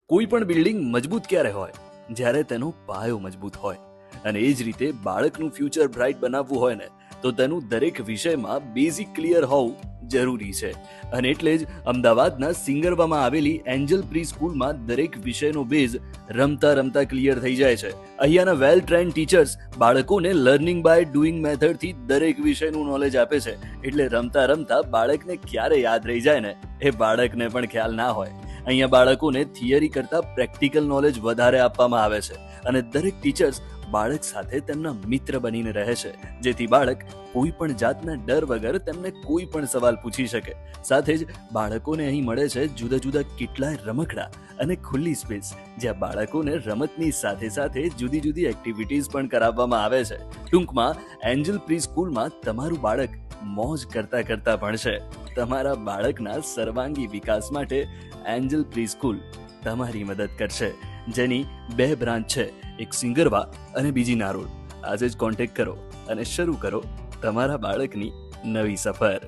કોઈ પણ બિલ્ડિંગ મજબૂત ક્યારે હોય? જ્યારે તેનો પાયો મજબૂત હોય. અને એ જ રીતે બાળકનું ફ્યુચર બ્રાઇટ બનાવવું હોય ને તો તેનું દરેક વિષયમાં બેઝિક ક્લિયર હોવું જરૂરી છે. અને એટલે જ અમદાવાદના સિંગરવામાં આવેલી એન્જલ પ્રી સ્કૂલમાં દરેક વિષયનો બેઝ રમતા રમતા ક્લિયર થઈ જાય છે. અહીંયાના વેલ ટ્રેન્ડ ટીચર્સ બાળકોને લર્નિંગ બાય ડુઈંગ મેથડથી દરેક વિષયનું નોલેજ આપે છે. એટલે રમતા રમતા બાળકને ક્યારે યાદ રહી જાય ને એ બાળકને પણ ખ્યાલ ના હોય. અહીંયા બાળકોને થિયરી કરતાં પ્રેક્ટિકલ નોલેજ વધારે આપવામાં આવે છે. અને દરેક ટીચર્સ બાળક સાથે તેમના મિત્ર બનીને રહે છે, જેથી બાળક કોઈ પણ જાતના ડર વગર તેમને કોઈ પણ સવાલ પૂછી શકે. સાથે જ બાળકોને અહીં મળે છે જુદા જુદા કેટલાય રમકડા અને ખુલ્લી સ્પેસ, જ્યાં બાળકોને રમતની સાથે સાથે જુદી જુદી એક્ટિવિટીઝ પણ કરાવવામાં આવે છે. ટૂંકમાં એન્જલ પ્રી સ્કૂલમાં તમારું બાળક મોજ કરતા કરતા ભણશે. તમારા બાળકના સર્વાંગી વિકાસ માટે એન્જલ પ્રી સ્કૂલ તમારી મદદ કરશે, જેની 2 બ્રાન્ચ છે, એક સિંગરવા અને બીજી નારોલ. આજે જ કોન્ટેક્ટ કરો અને શરૂ કરો તમારા બાળકની નવી સફર.